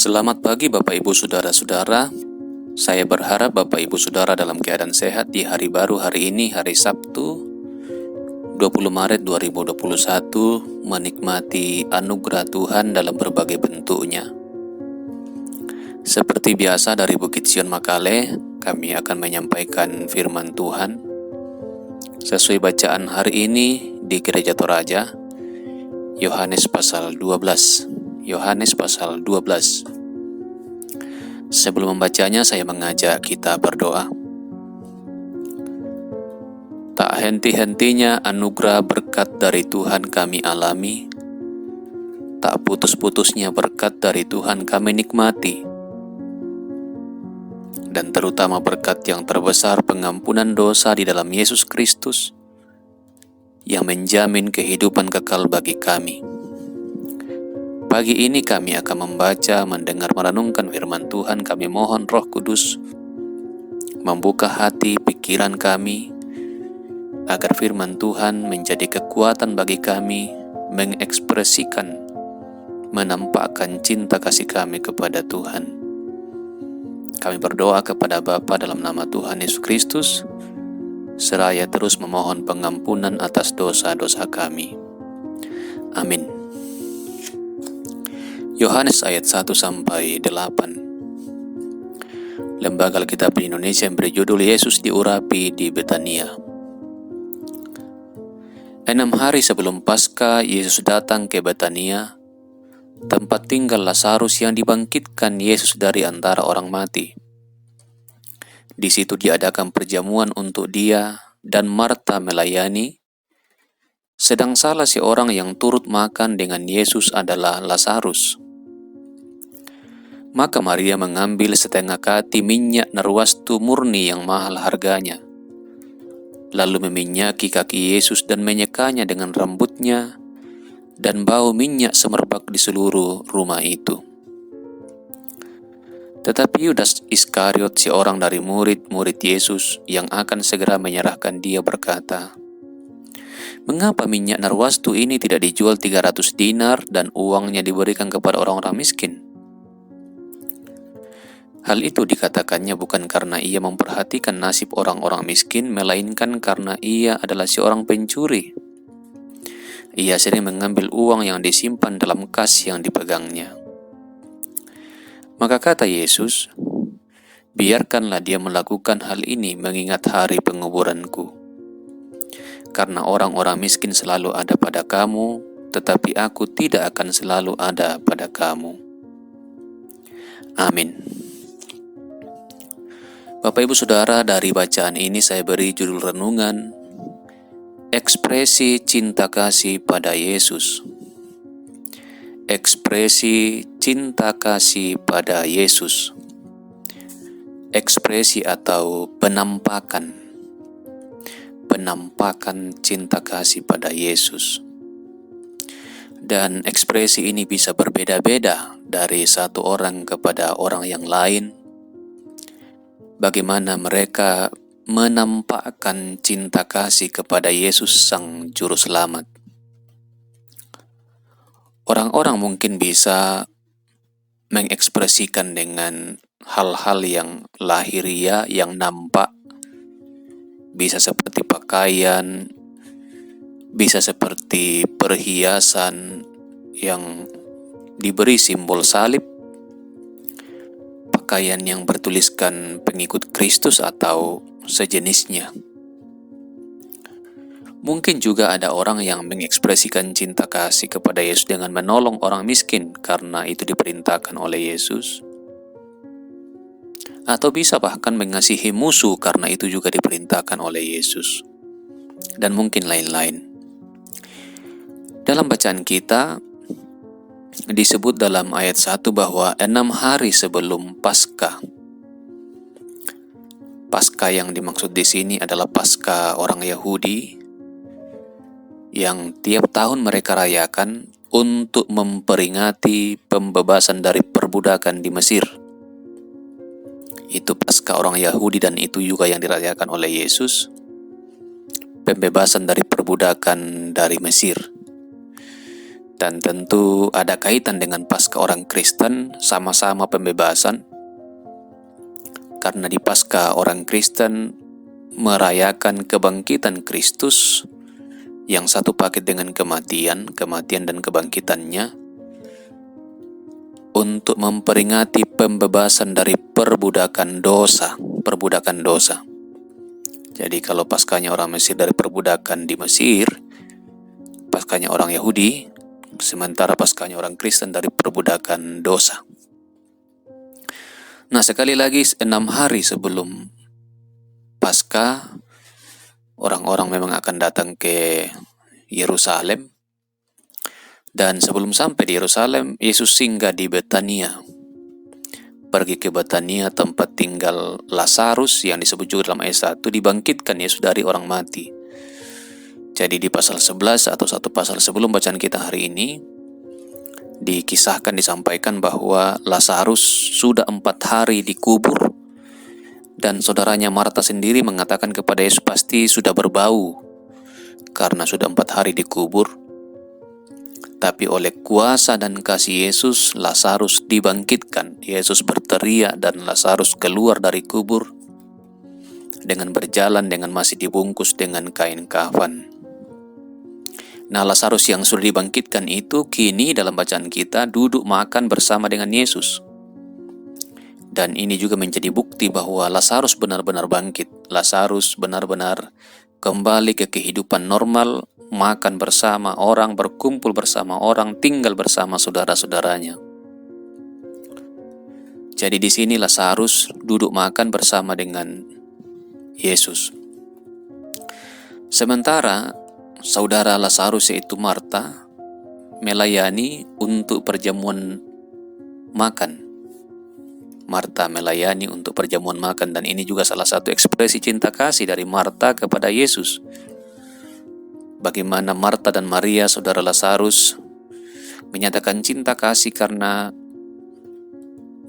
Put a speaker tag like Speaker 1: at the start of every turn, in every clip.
Speaker 1: Selamat pagi Bapak Ibu Saudara-saudara. Saya berharap Bapak Ibu Saudara dalam keadaan sehat di hari baru hari ini, hari Sabtu 20 Maret 2021, menikmati anugerah Tuhan dalam berbagai bentuknya. Seperti biasa dari Bukit Sion Makale, kami akan menyampaikan firman Tuhan sesuai bacaan hari ini di Gereja Toraja, Yohanes pasal 12. Yohanes pasal 12. Sebelum membacanya, saya mengajak kita berdoa. Tak henti-hentinya anugerah berkat dari Tuhan kami alami, tak putus-putusnya berkat dari Tuhan kami nikmati, dan terutama berkat yang terbesar pengampunan dosa di dalam Yesus Kristus yang menjamin kehidupan kekal bagi kami. Pagi ini kami akan membaca, mendengar, merenungkan firman Tuhan. Kami mohon Roh Kudus membuka hati pikiran kami, agar firman Tuhan menjadi kekuatan bagi kami, mengekspresikan, menampakkan cinta kasih kami kepada Tuhan. Kami berdoa kepada Bapa dalam nama Tuhan Yesus Kristus, seraya terus memohon pengampunan atas dosa-dosa kami. Amin. Yohanes ayat 1-8. Lembaga Alkitab Indonesia yang berjudul Yesus diurapi di Betania. 6 hari sebelum Paskah, Yesus datang ke Betania, tempat tinggal Lazarus yang dibangkitkan Yesus dari antara orang mati. Di situ diadakan perjamuan untuk dia, dan Marta melayani, sedang salah seorang yang turut makan dengan Yesus adalah Lazarus. Maka Maria mengambil setengah kati minyak narwastu murni yang mahal harganya, lalu meminyaki kaki Yesus dan menyekanya dengan rambutnya, dan bau minyak semerbak di seluruh rumah itu. Tetapi Yudas Iskariot, seorang dari murid-murid Yesus yang akan segera menyerahkan dia, berkata, "Mengapa minyak narwastu ini tidak dijual 300 dinar dan uangnya diberikan kepada orang-orang miskin?" Hal itu dikatakannya bukan karena ia memperhatikan nasib orang-orang miskin, melainkan karena ia adalah seorang pencuri. Ia sering mengambil uang yang disimpan dalam kas yang dipegangnya. Maka kata Yesus, "Biarkanlah dia melakukan hal ini mengingat hari penguburanku. Karena orang-orang miskin selalu ada pada kamu, tetapi aku tidak akan selalu ada pada kamu." Amin. Bapak Ibu Saudara, dari bacaan ini saya beri judul renungan, Ekspresi Cinta Kasih pada Yesus. Ekspresi cinta kasih pada Yesus. Ekspresi atau penampakan cinta kasih pada Yesus. Dan ekspresi ini bisa berbeda-beda dari satu orang kepada orang yang lain. Bagaimana mereka menampakkan cinta kasih kepada Yesus Sang Juru Selamat. Orang-orang mungkin bisa mengekspresikan dengan hal-hal yang lahiriah, yang nampak, bisa seperti pakaian, bisa seperti perhiasan yang diberi simbol salib, pakaian yang bertuliskan pengikut Kristus atau sejenisnya. Mungkin juga ada orang yang mengekspresikan cinta kasih kepada Yesus dengan menolong orang miskin karena itu diperintahkan oleh Yesus. Atau bisa bahkan mengasihi musuh karena itu juga diperintahkan oleh Yesus. Dan mungkin lain-lain. Dalam bacaan kita, disebut dalam ayat 1 bahwa 6 hari sebelum Paskah. Paskah yang dimaksud di sini adalah Paskah orang Yahudi yang tiap tahun mereka rayakan untuk memperingati pembebasan dari perbudakan di Mesir. Itu Paskah orang Yahudi, dan itu juga yang dirayakan oleh Yesus, pembebasan dari perbudakan dari Mesir. Dan tentu ada kaitan dengan Paskah orang Kristen, sama-sama pembebasan. Karena di Paskah orang Kristen merayakan kebangkitan Kristus, yang satu paket dengan kematian dan kebangkitannya, untuk memperingati pembebasan dari perbudakan dosa. Jadi kalau Paskahnya orang Mesir dari perbudakan di Mesir, Paskahnya orang Yahudi, sementara Paskahnya orang Kristen dari perbudakan dosa. Nah, sekali lagi 6 hari sebelum Paskah, orang-orang memang akan datang ke Yerusalem. Dan sebelum sampai di Yerusalem, Yesus singgah di Betania. Pergi ke Betania, tempat tinggal Lazarus yang disebut juga dalam ayat 1, dibangkitkan Yesus dari orang mati. Jadi di pasal 11 atau satu pasal sebelum bacaan kita hari ini, dikisahkan, disampaikan bahwa Lazarus sudah 4 hari dikubur. Dan saudaranya Marta sendiri mengatakan kepada Yesus, pasti sudah berbau karena sudah 4 hari dikubur. Tapi oleh kuasa dan kasih Yesus, Lazarus dibangkitkan. Yesus berteriak dan Lazarus keluar dari kubur dengan berjalan, dengan masih dibungkus dengan kain kafan. Nah, Lazarus yang sudah dibangkitkan itu kini dalam bacaan kita duduk makan bersama dengan Yesus. Dan ini juga menjadi bukti bahwa Lazarus benar-benar bangkit. Lazarus benar-benar kembali ke kehidupan normal, makan bersama orang, berkumpul bersama orang, tinggal bersama saudara-saudaranya. Jadi di sini Lazarus duduk makan bersama dengan Yesus. Sementara saudara Lazarus yaitu Marta melayani untuk perjamuan makan. Marta melayani untuk perjamuan makan, dan ini juga salah satu ekspresi cinta kasih dari Marta kepada Yesus. Bagaimana Marta dan Maria, saudara Lazarus, menyatakan cinta kasih karena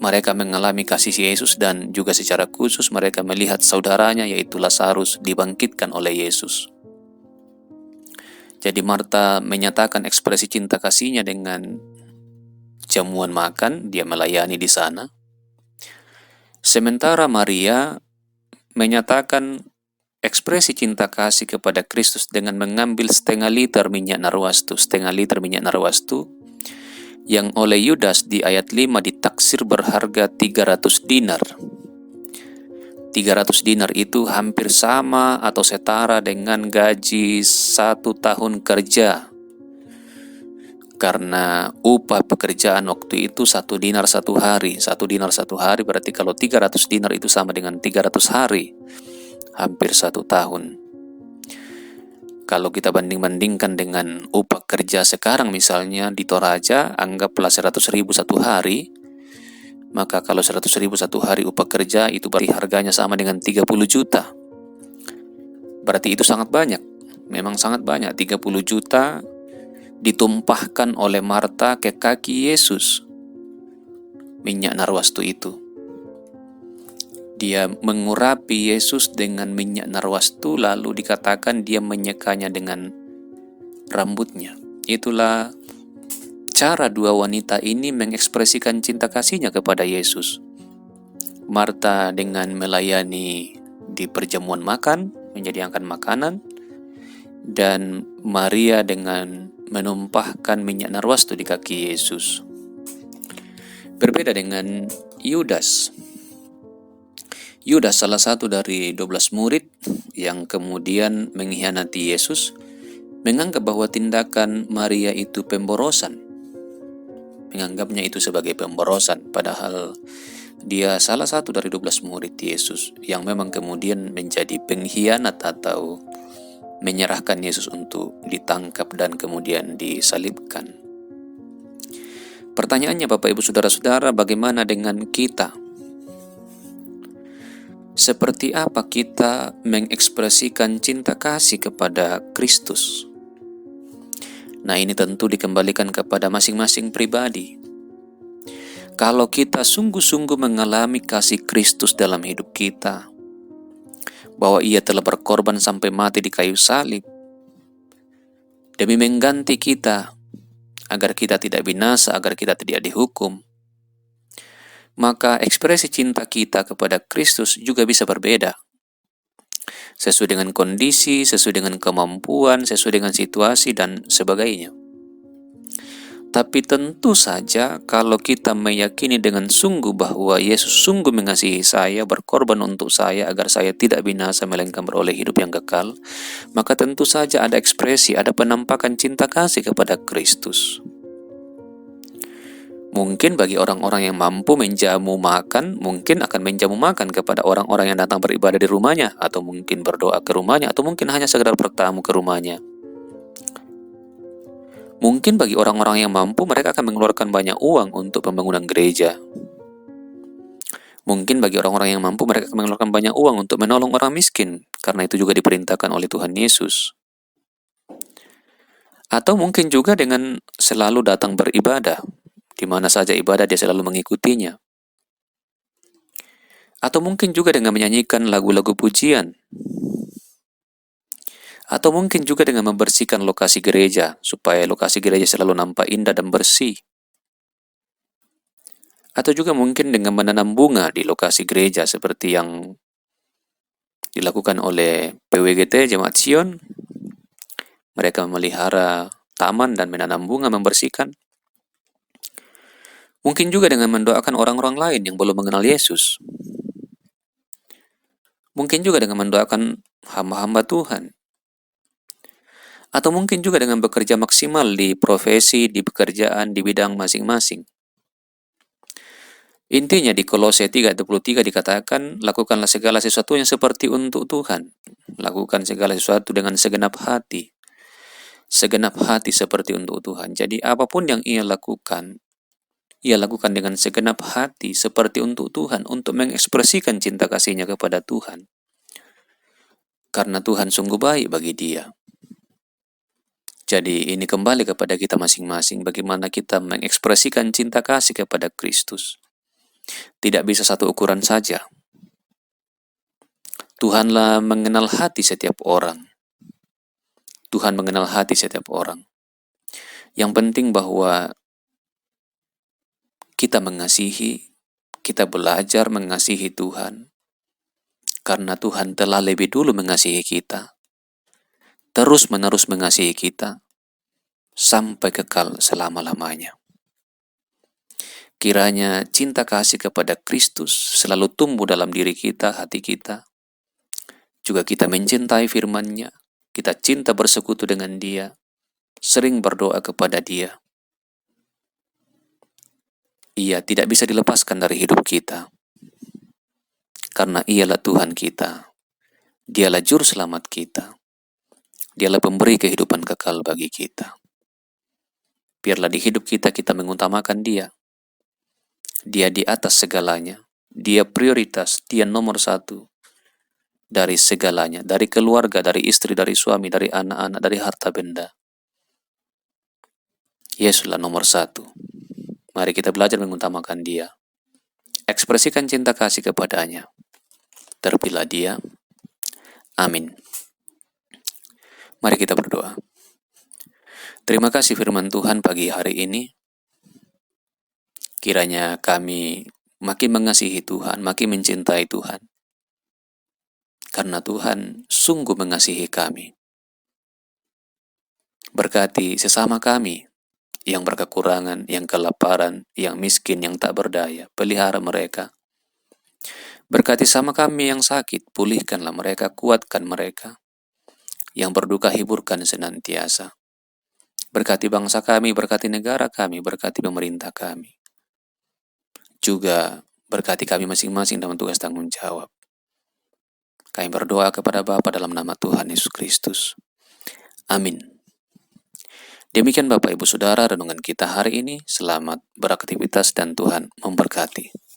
Speaker 1: mereka mengalami kasih Yesus, dan juga secara khusus mereka melihat saudaranya yaitu Lazarus dibangkitkan oleh Yesus. Jadi Marta menyatakan ekspresi cinta kasihnya dengan jamuan makan, dia melayani di sana. Sementara Maria menyatakan ekspresi cinta kasih kepada Kristus dengan mengambil setengah liter minyak narwastu yang oleh Yudas di ayat 5 ditaksir berharga 300 dinar. 300 dinar itu hampir sama atau setara dengan gaji 1 tahun kerja. Karena upah pekerjaan waktu itu 1 dinar 1 hari. 1 dinar 1 hari berarti kalau 300 dinar itu sama dengan 300 hari. Hampir 1 tahun. Kalau kita banding-bandingkan dengan upah kerja sekarang, misalnya di Toraja, anggaplah 100.000 1 hari, maka kalau 100.000 1 hari upah kerja itu berarti harganya sama dengan 30 juta. Berarti itu sangat banyak, memang sangat banyak. 30 juta ditumpahkan oleh Marta ke kaki Yesus, minyak narwastu itu. Dia mengurapi Yesus dengan minyak narwastu, lalu dikatakan dia menyekanya dengan rambutnya. Itulah cara dua wanita ini mengekspresikan cinta kasihnya kepada Yesus. Marta dengan melayani di perjamuan makan, menyediakan makanan, dan Maria dengan menumpahkan minyak narwastu di kaki Yesus. Berbeda dengan Yudas. Yudas salah satu dari 12 murid yang kemudian mengkhianati Yesus, menganggap bahwa tindakan Maria itu pemborosan. Menganggapnya itu sebagai pemborosan, padahal dia salah satu dari 12 murid Yesus yang memang kemudian menjadi pengkhianat atau menyerahkan Yesus untuk ditangkap dan kemudian disalibkan. Pertanyaannya Bapak Ibu Saudara-saudara, bagaimana dengan kita? Seperti apa kita mengekspresikan cinta kasih kepada Kristus? Nah, ini tentu dikembalikan kepada masing-masing pribadi. Kalau kita sungguh-sungguh mengalami kasih Kristus dalam hidup kita, bahwa Ia telah berkorban sampai mati di kayu salib demi mengganti kita agar kita tidak binasa, agar kita tidak dihukum, maka ekspresi cinta kita kepada Kristus juga bisa berbeda. Sesuai dengan kondisi, sesuai dengan kemampuan, sesuai dengan situasi, dan sebagainya. Tapi tentu saja kalau kita meyakini dengan sungguh bahwa Yesus sungguh mengasihi saya, berkorban untuk saya agar saya tidak binasa melainkan beroleh hidup yang kekal, maka tentu saja ada ekspresi, ada penampakan cinta kasih kepada Kristus. Mungkin bagi orang-orang yang mampu menjamu makan, mungkin akan menjamu makan kepada orang-orang yang datang beribadah di rumahnya, atau mungkin berdoa ke rumahnya, atau mungkin hanya sekedar bertamu ke rumahnya. Mungkin bagi orang-orang yang mampu, mereka akan mengeluarkan banyak uang untuk pembangunan gereja. Mungkin bagi orang-orang yang mampu, mereka akan mengeluarkan banyak uang untuk menolong orang miskin, karena itu juga diperintahkan oleh Tuhan Yesus. Atau mungkin juga dengan selalu datang beribadah, di mana saja ibadah dia selalu mengikutinya. Atau mungkin juga dengan menyanyikan lagu-lagu pujian. Atau mungkin juga dengan membersihkan lokasi gereja, supaya lokasi gereja selalu nampak indah dan bersih. Atau juga mungkin dengan menanam bunga di lokasi gereja, seperti yang dilakukan oleh PWGT Jemaat Sion. Mereka memelihara taman dan menanam bunga, membersihkan. Mungkin juga dengan mendoakan orang-orang lain yang belum mengenal Yesus. Mungkin juga dengan mendoakan hamba-hamba Tuhan. Atau mungkin juga dengan bekerja maksimal di profesi, di pekerjaan, di bidang masing-masing. Intinya di Kolose 3:23 dikatakan, lakukanlah segala sesuatunya seperti untuk Tuhan. Lakukan segala sesuatu dengan segenap hati. Segenap hati seperti untuk Tuhan. Jadi apapun yang ia lakukan dengan segenap hati seperti untuk Tuhan, untuk mengekspresikan cinta kasihnya kepada Tuhan. Karena Tuhan sungguh baik bagi dia. Jadi ini kembali kepada kita masing-masing, bagaimana kita mengekspresikan cinta kasih kepada Kristus. Tidak bisa satu ukuran saja. Tuhanlah mengenal hati setiap orang. Tuhan mengenal hati setiap orang. Yang penting bahwa kita mengasihi, kita belajar mengasihi Tuhan. Karena Tuhan telah lebih dulu mengasihi kita. Terus-menerus mengasihi kita. Sampai kekal selama-lamanya. Kiranya cinta kasih kepada Kristus selalu tumbuh dalam diri kita, hati kita. Juga kita mencintai firman-Nya, kita cinta bersekutu dengan Dia, sering berdoa kepada Dia. Ia tidak bisa dilepaskan dari hidup kita. Karena Ialah Tuhan kita. Dialah juru selamat kita. Dialah pemberi kehidupan kekal bagi kita. Biarlah di hidup kita mengutamakan Dia. Dia di atas segalanya. Dia prioritas, Dia nomor satu. Dari segalanya, dari keluarga, dari istri, dari suami, dari anak-anak, dari harta benda. Yesuslah nomor satu. Mari kita belajar mengutamakan Dia. Ekspresikan cinta kasih kepadanya. Terpilah Dia. Amin. Mari kita berdoa. Terima kasih firman Tuhan pagi hari ini. Kiranya kami makin mengasihi Tuhan, makin mencintai Tuhan. Karena Tuhan sungguh mengasihi kami. Berkati sesama kami yang berkekurangan, yang kelaparan, yang miskin, yang tak berdaya. Pelihara mereka. Berkati sama kami yang sakit, pulihkanlah mereka, kuatkan mereka. Yang berduka hiburkan senantiasa. Berkati bangsa kami, berkati negara kami, berkati pemerintah kami. Juga berkati kami masing-masing dalam tugas tanggung jawab. Kami berdoa kepada Bapa dalam nama Tuhan Yesus Kristus. Amin. Demikian Bapak Ibu Saudara renungan kita hari ini. Selamat beraktivitas dan Tuhan memberkati.